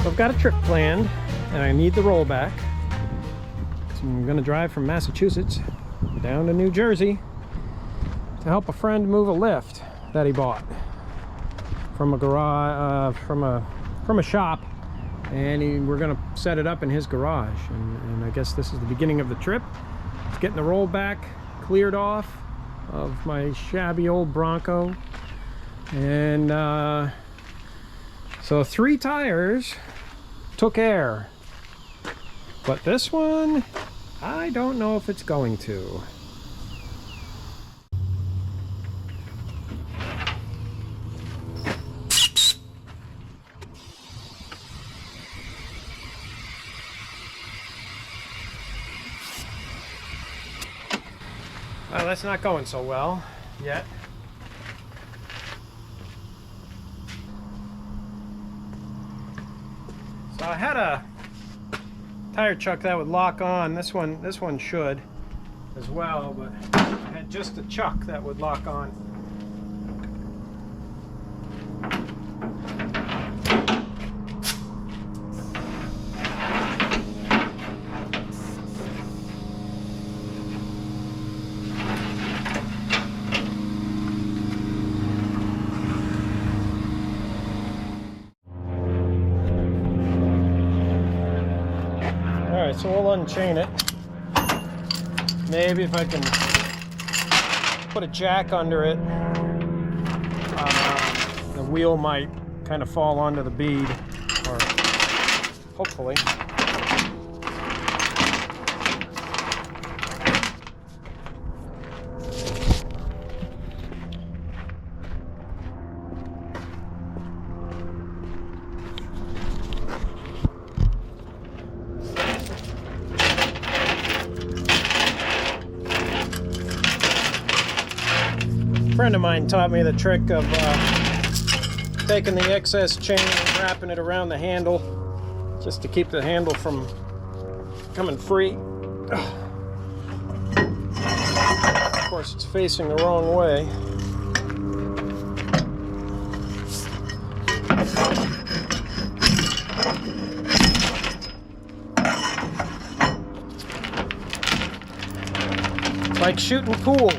So I've got a trip planned and I need the rollback. So I'm gonna drive from Massachusetts down to New Jersey to help a friend move a lift that he bought from a garage, from a shop, and we're gonna set it up in his garage. And I guess this is the beginning of the trip. It's getting the rollback cleared off of my shabby old Bronco, and so 3 tires took air, but this one I don't know if it's going to. Well, that's not going so well yet. So I had a tire chuck that would lock on. This one should as well, but I had just a chuck that would lock on. So we'll unchain it. Maybe if I can put a jack under it, the wheel might kind of fall onto the bead, or hopefully. A friend of mine taught me the trick of taking the excess chain and wrapping it around the handle just to keep the handle from coming free. Of course, it's facing the wrong way. It's like shooting pool.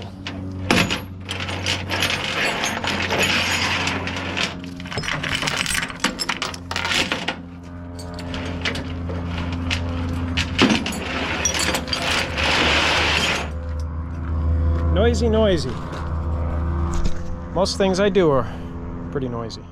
Noisy. Most things I do are pretty noisy.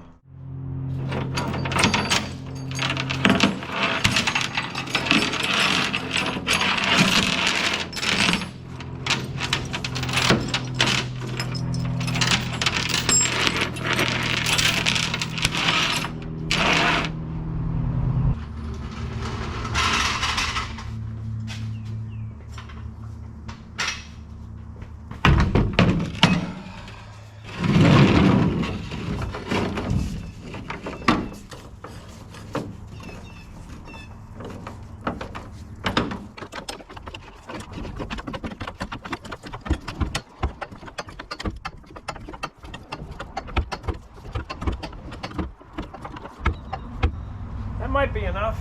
That might be enough.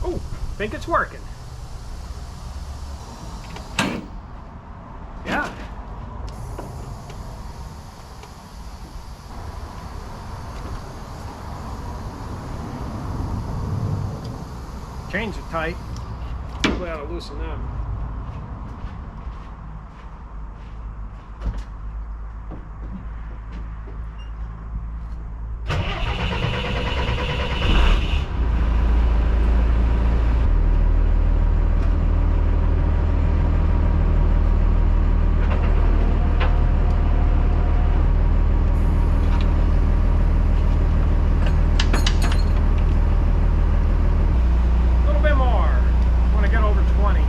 Oh, I think it's working. Yeah. Chains are tight. Hopefully I'll loosen them. A little bit more. I want to get over 20.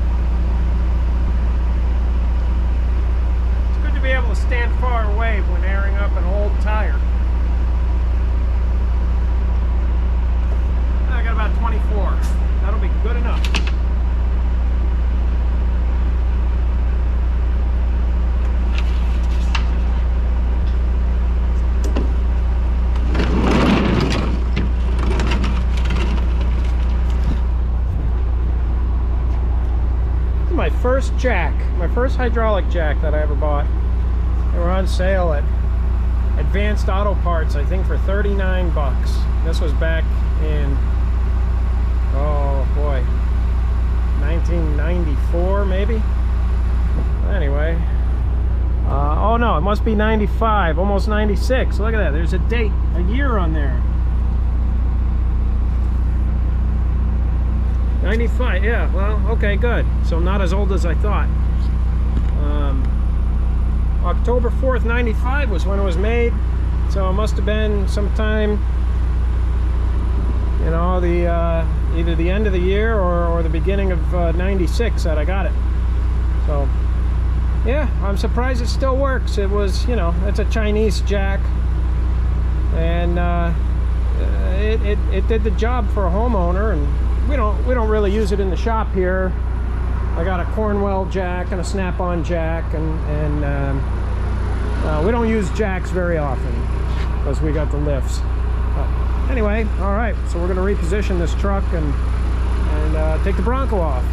first jack, my first hydraulic jack that I ever bought. They were on sale at Advanced Auto Parts, I think for 39 bucks. This was back in, oh boy, 1994 maybe. Anyway, oh no, it must be 95, almost 96. Look at that, there's a date, a year on there. 95, yeah, well, okay, good. So not as old as I thought. October 4th, 95 was when it was made. So it must have been sometime, you know, either the end of the year or the beginning of 96 that I got it. So, yeah, I'm surprised it still works. It was, you know, it's a Chinese jack. And it did the job for a homeowner, and we don't really use it in the shop here. I got a Cornwell jack and a Snap-on jack, and we don't use jacks very often because we got the lifts. But anyway, all right, so we're going to reposition this truck and take the Bronco off.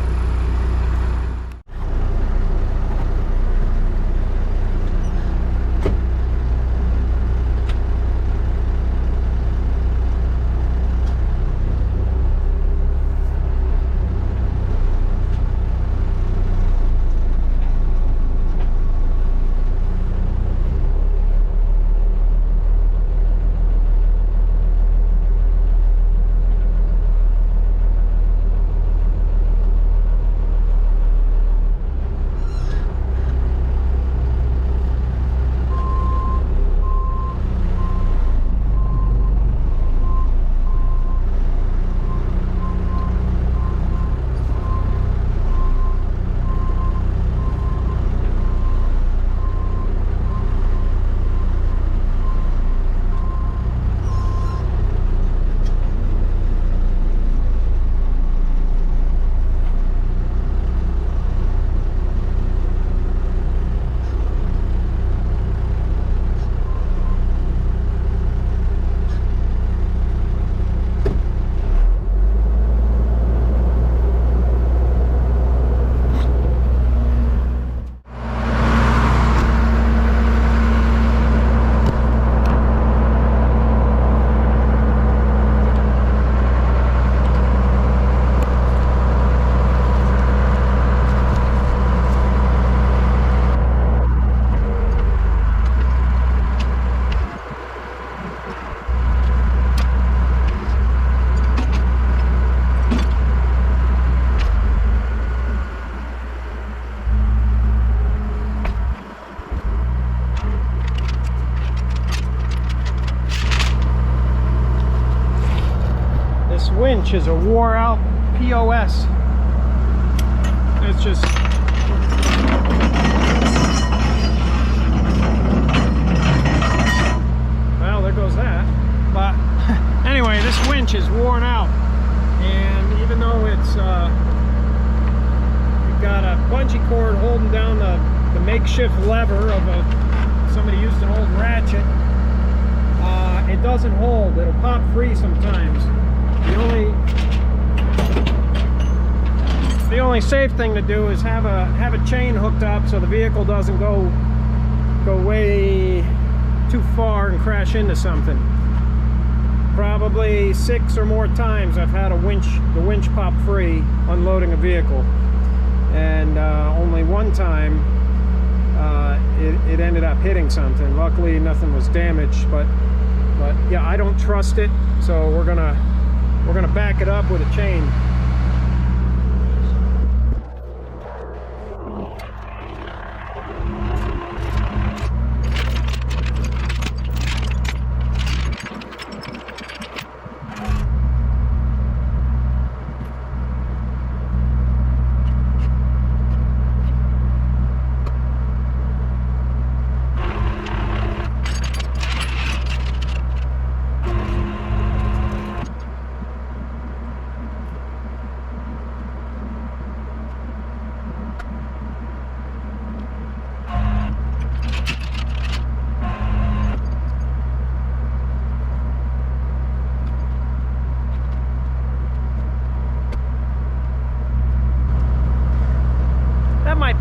Winch is a wore out POS. It's just well, there goes that. But anyway, this winch is worn out, and even though it's you've got a bungee cord holding down the makeshift lever of somebody used an old ratchet, it doesn't hold. It'll pop free sometimes. The only safe thing to do is have a chain hooked up so the vehicle doesn't go way too far and crash into something. Probably 6 or more times I've had the winch pop free unloading a vehicle, and only one time it ended up hitting something. Luckily nothing was damaged, but yeah, I don't trust it, so we're gonna back it up with a chain.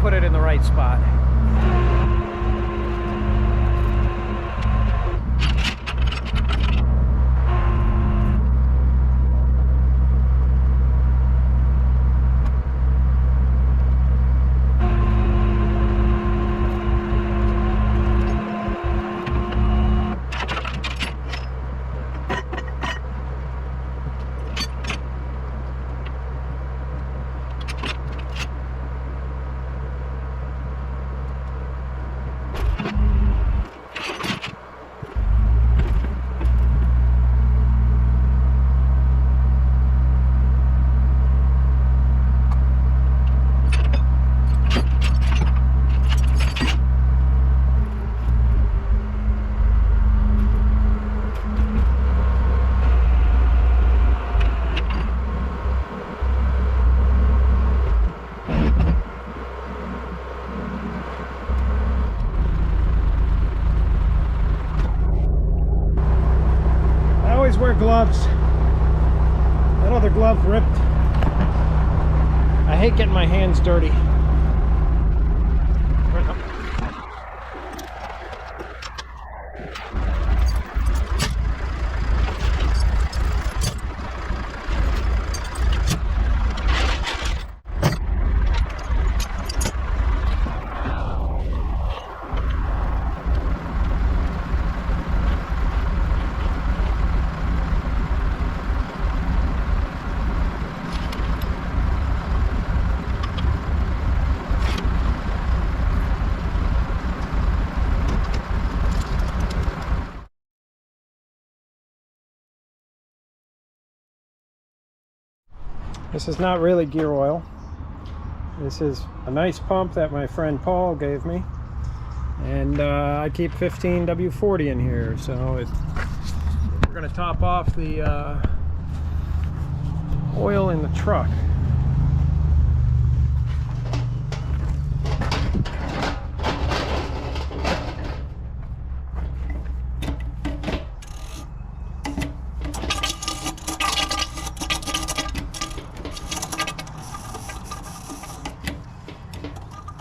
put it in the right spot. Wear gloves. That other glove ripped. I hate getting my hands dirty. This is not really gear oil. This is a nice pump that my friend Paul gave me. And I keep 15 W40 in here, so we're going to top off the oil in the truck.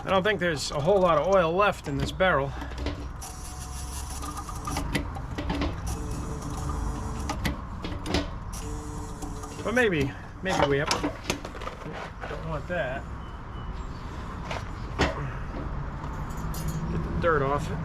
I don't think there's a whole lot of oil left in this barrel. But maybe we have to. Don't want that. Get the dirt off it.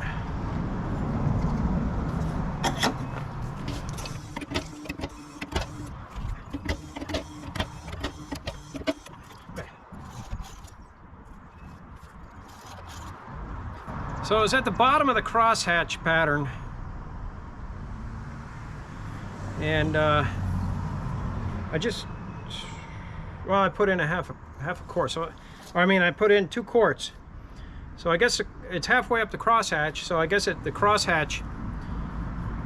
So it's at the bottom of the crosshatch pattern, and I put in a half a quart. So, I put in 2 quarts. So I guess it's halfway up the crosshatch. So I guess the crosshatch,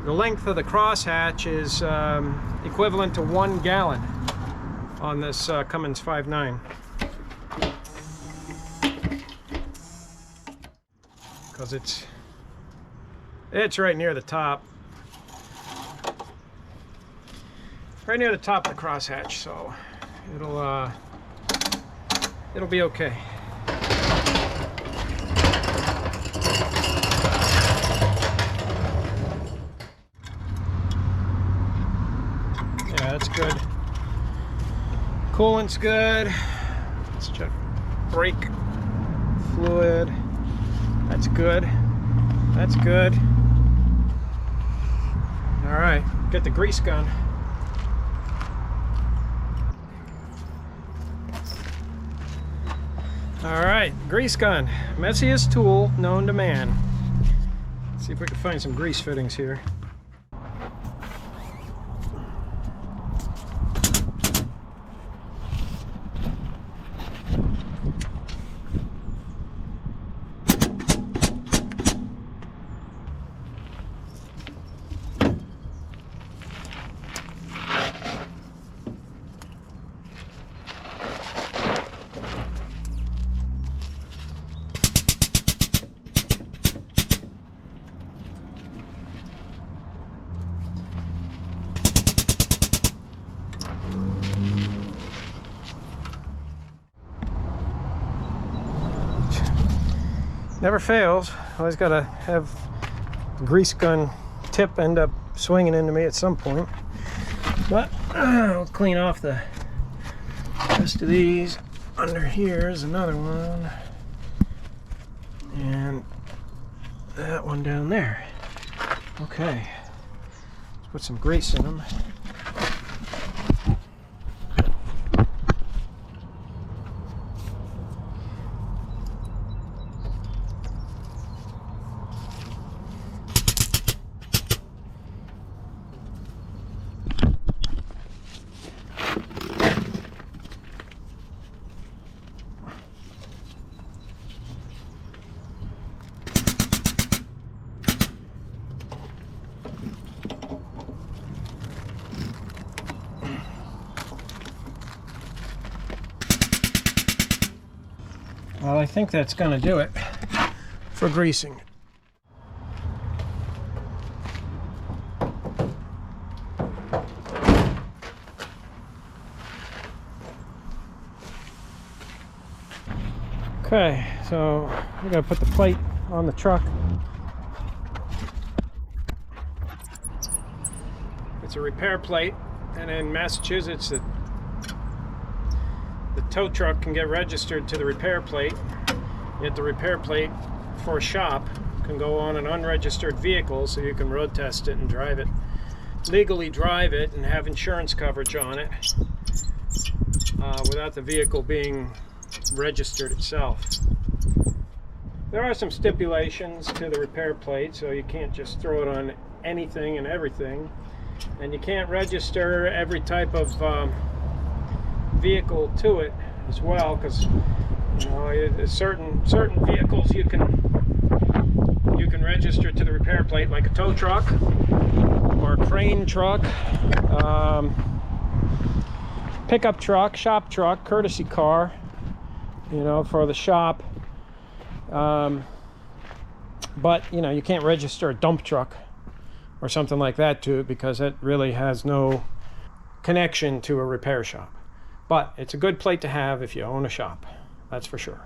the length of the crosshatch is equivalent to 1 gallon on this Cummins 5.9. Because it's right near the top. Right near the top of the crosshatch, so it'll be okay. Yeah, that's good. Coolant's good. Let's check brake fluid. That's good. That's good. All right, get the grease gun. All right, grease gun. Messiest tool known to man. Let's see if we can find some grease fittings here. Never fails. Always got to have the grease gun tip end up swinging into me at some point. But I'll clean off the rest of these. Under here is another one. And that one down there. Okay. Let's put some grease in them. Well, I think that's going to do it for greasing. Okay, so we got to put the plate on the truck. It's a repair plate, and in Massachusetts, the tow truck can get registered to the repair plate, yet the repair plate for a shop can go on an unregistered vehicle, so you can road test it and drive it, legally drive it and have insurance coverage on it without the vehicle being registered itself. There are some stipulations to the repair plate, so you can't just throw it on anything and everything, and you can't register every type of vehicle to it as well, because you know, certain vehicles you can register to the repair plate, like a tow truck or a crane truck, pickup truck, shop truck, courtesy car, you know, for the shop. But you know, you can't register a dump truck or something like that to it, because it really has no connection to a repair shop. But it's a good plate to have if you own a shop, that's for sure.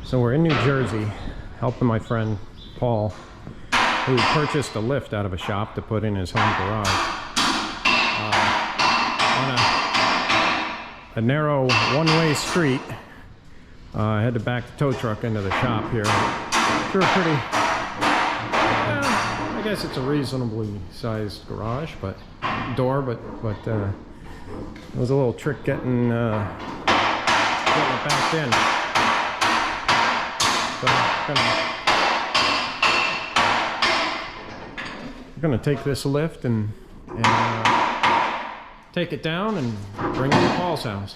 So we're in New Jersey, helping my friend Paul, who purchased a lift out of a shop to put in his home garage. On a narrow one-way street, I had to back the tow truck into the shop here. Through a pretty, I guess it's a reasonably sized garage, but door, but it was a little trick getting it backed in. So I'm gonna take this lift and take it down and bring it to Paul's house.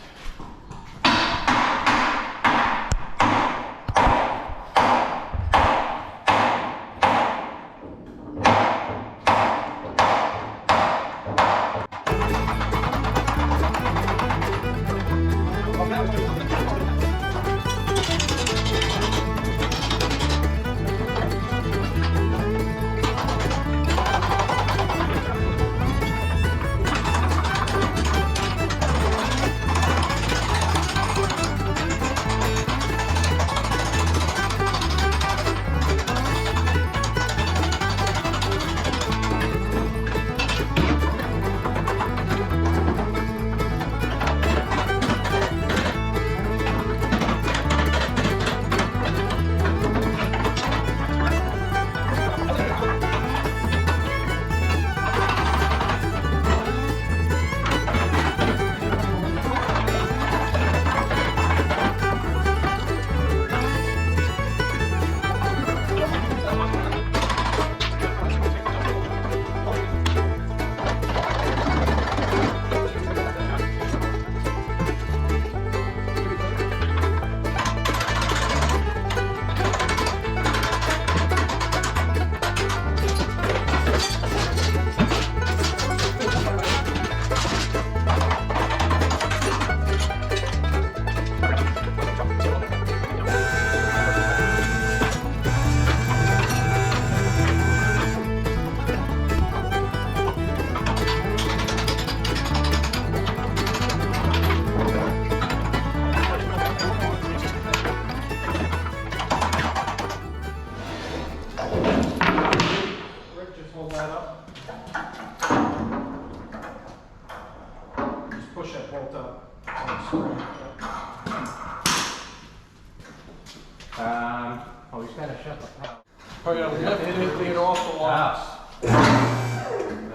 He's got to shut the power. Oh, yeah, lift anything off the lots. I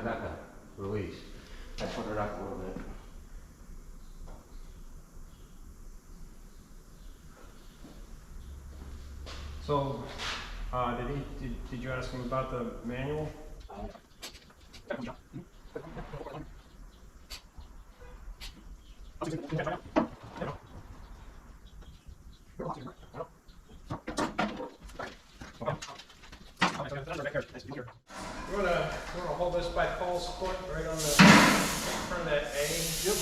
got the release. I put it up a little bit. So, did you ask him about the manual? You wanna hold this by Paul's foot right on the front of that A? Yep.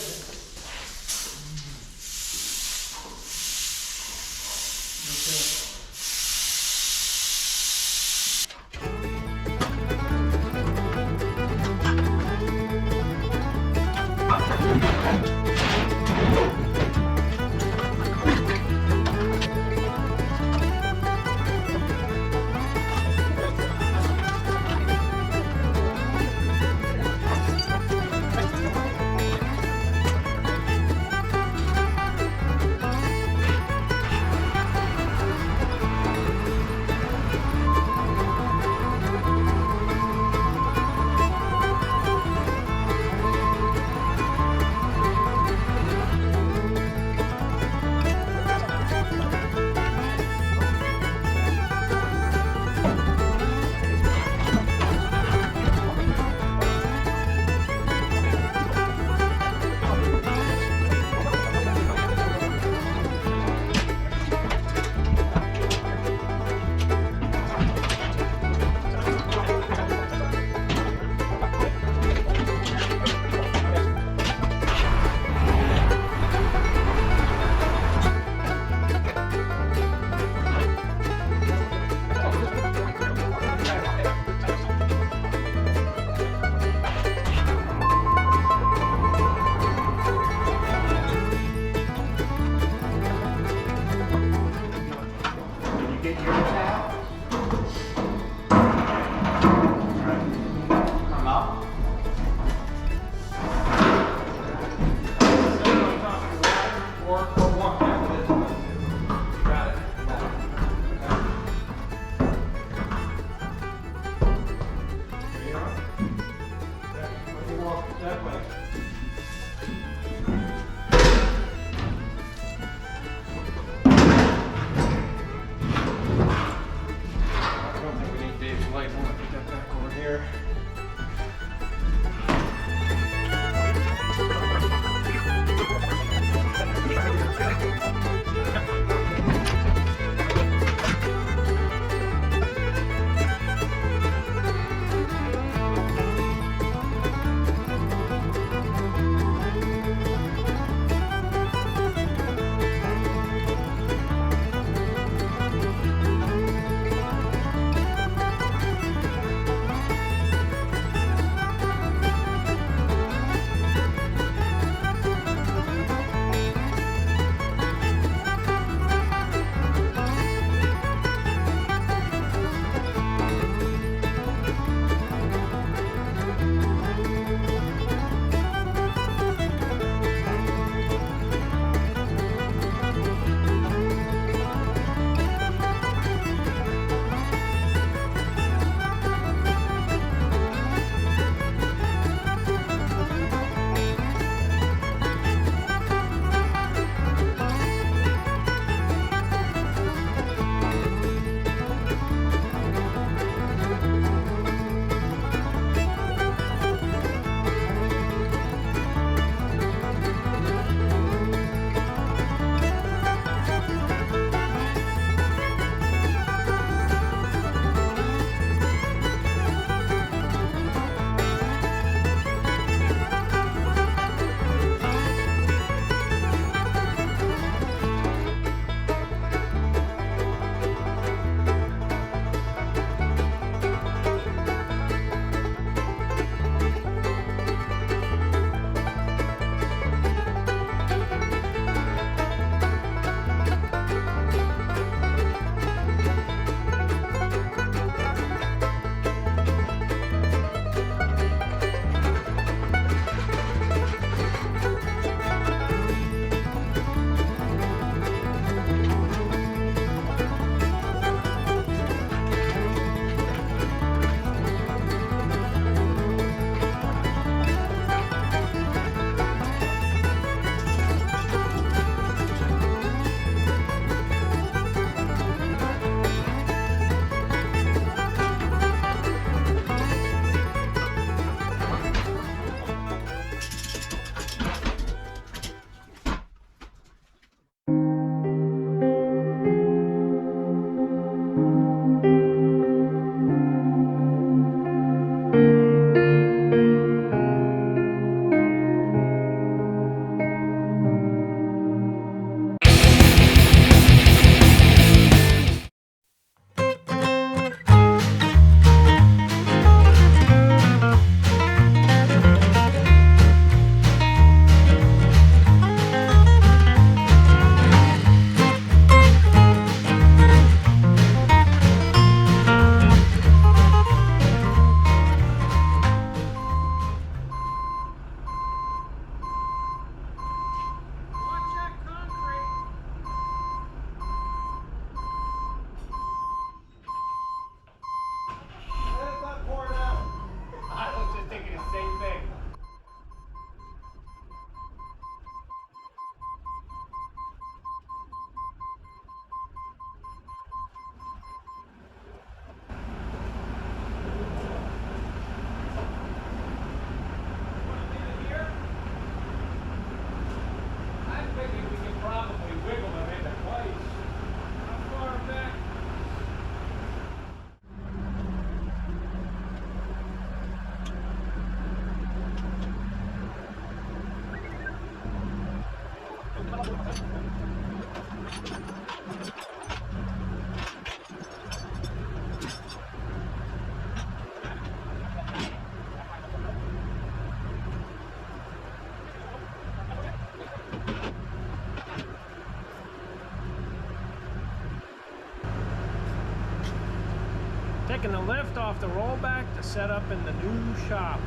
Taking the lift off the rollback to set up in the new shop.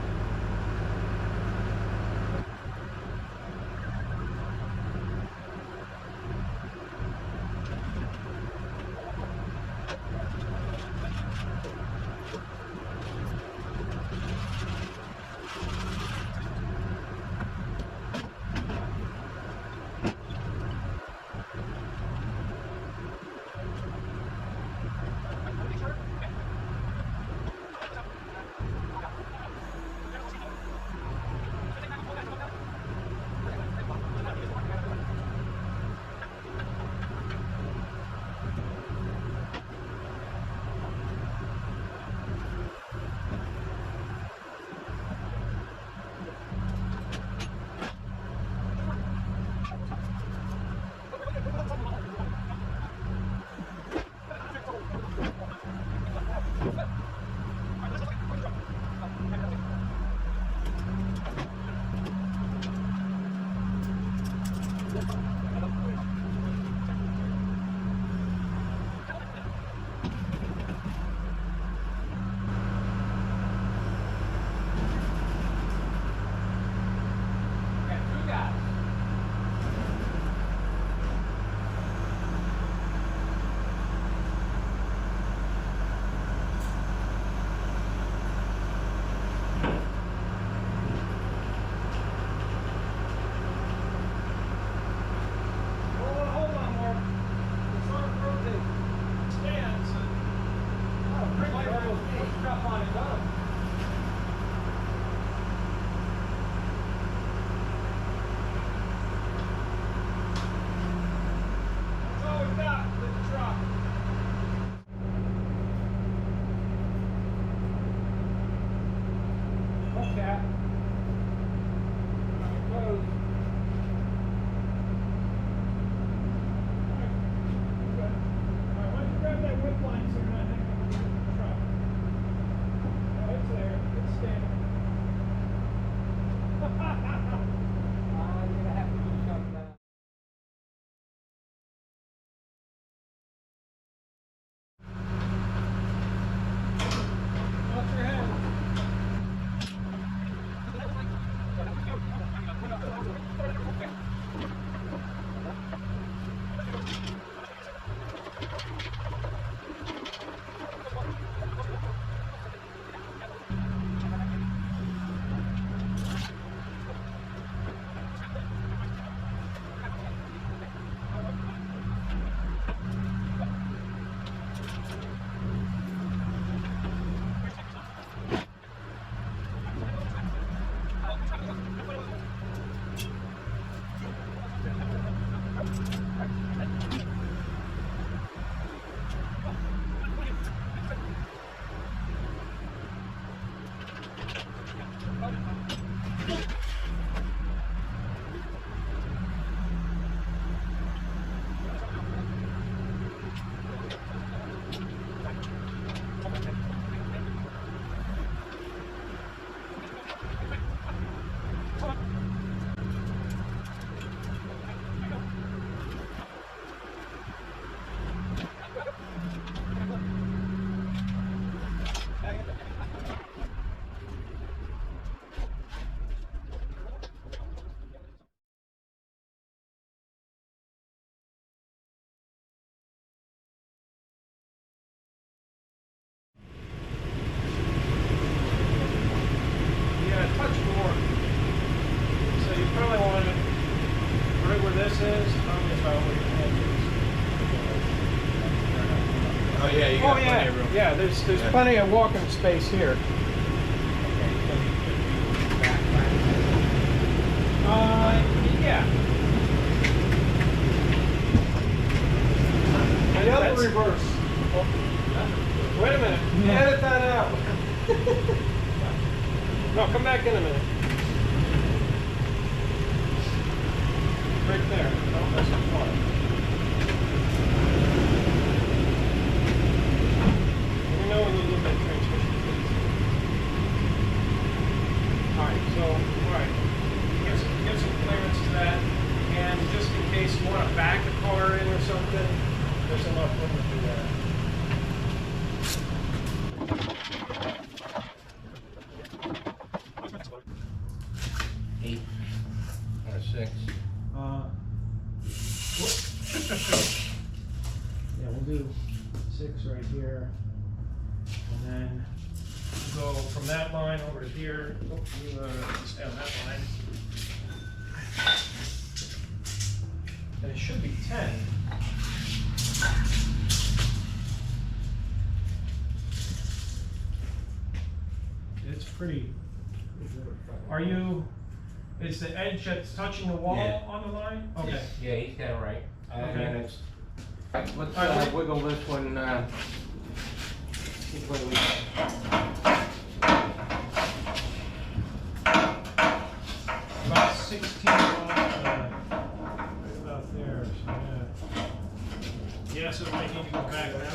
Oh yeah, you got plenty of room. Yeah, there's plenty of walking space here. Yeah. The other reverse. Wait a minute. Edit that out. No, come back in a minute. Right there. Don't mess it apart. Let me know when you leave that transmission, please. Alright, so, alright. Give some clearance to that. And just in case you want to back a car in or something, there's enough room to do that. 6. Yeah, we'll do 6 right here, and then go from that line over to here. Oh, you stay on that line. And it should be 10. It's pretty. Are you? Is the edge that's touching the wall Yeah. on the line? Okay. Yeah, he's got it right. Okay. And then it's, let's Alright. wiggle this one, see where we, About 16 off, right about there, so yeah. Yeah, so we might need to go back that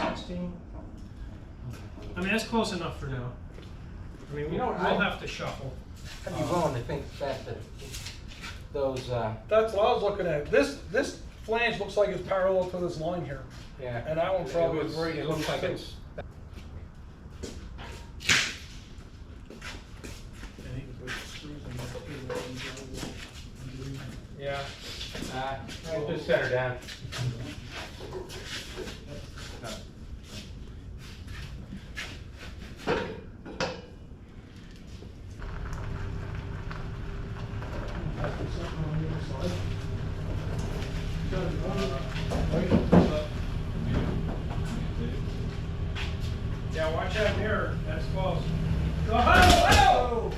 way. 16. I mean, that's close enough for now. I mean, You know, we'll have to shuffle. I'd be willing to think that those, That's what I was looking at. This flange looks like it's parallel to this line here. yeah. And that one probably is very It looks close like too. it's, yeah. Just set her down. Yeah, watch that mirror. That's close. Go, oh, oh!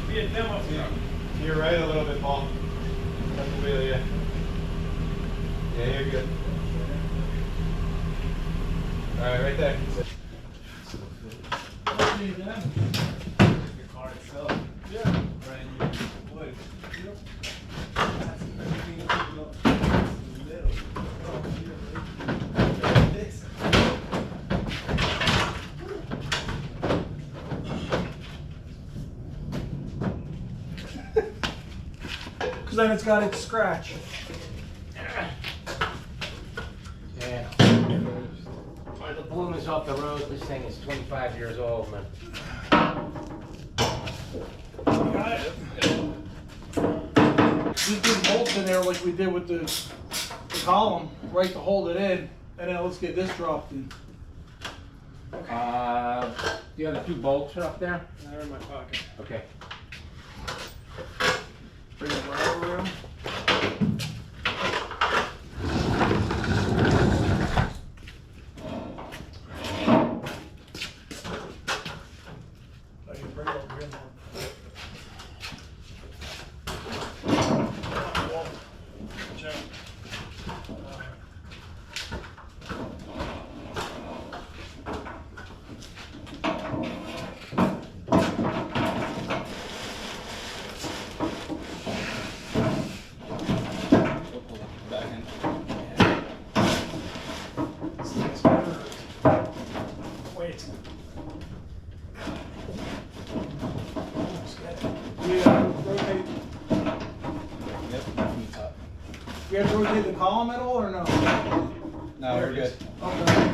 Be a demo truck. You're right a little bit, Paul. That's the wheel, yeah. Yeah, you're good. All right, right there. Your car itself. Yeah. Brand new wood. That's everything you can look in the middle. This. Because then it's got its scratch. Yeah. Well, the balloon is off the road. This thing is 25 years old, man. Just do bolts in there like we did with the column, right, to hold it in. And then let's get this dropped in. The other 2 bolts are up there? They're in my pocket. Okay. Bring it right over him. I can bring it over here now. Watch out. Back in. Wait. Yeah, rotate. Yep, from the top. You have to rotate the column at all or no? No, we're good. Okay.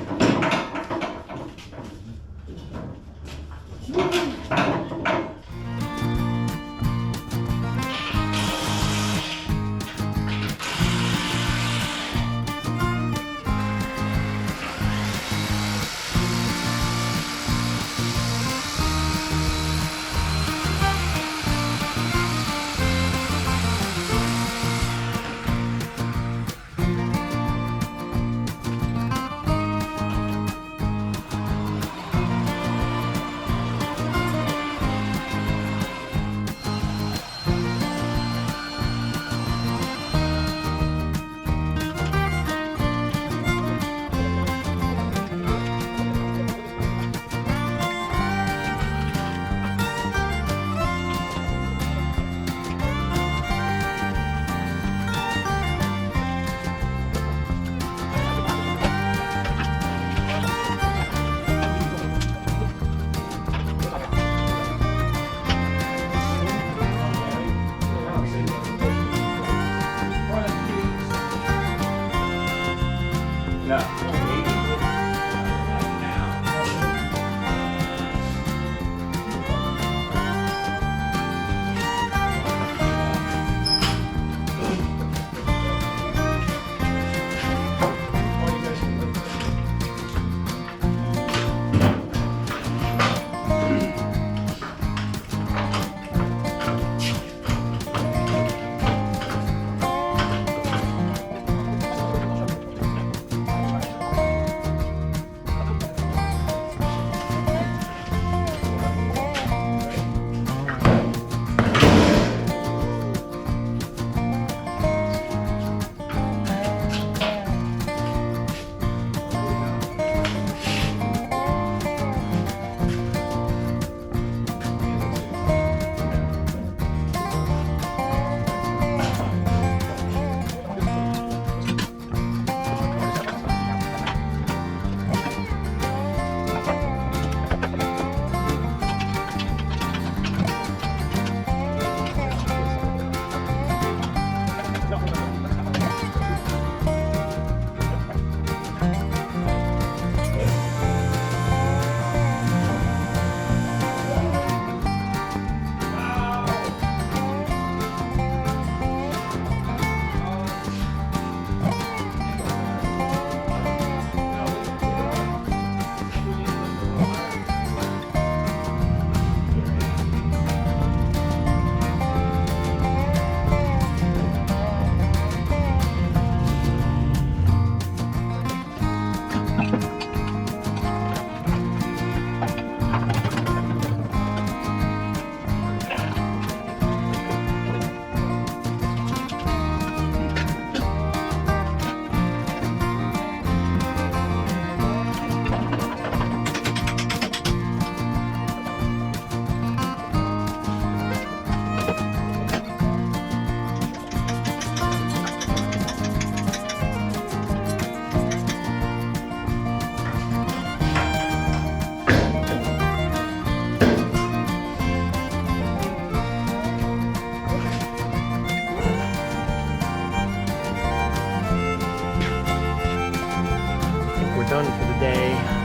We're done for the day.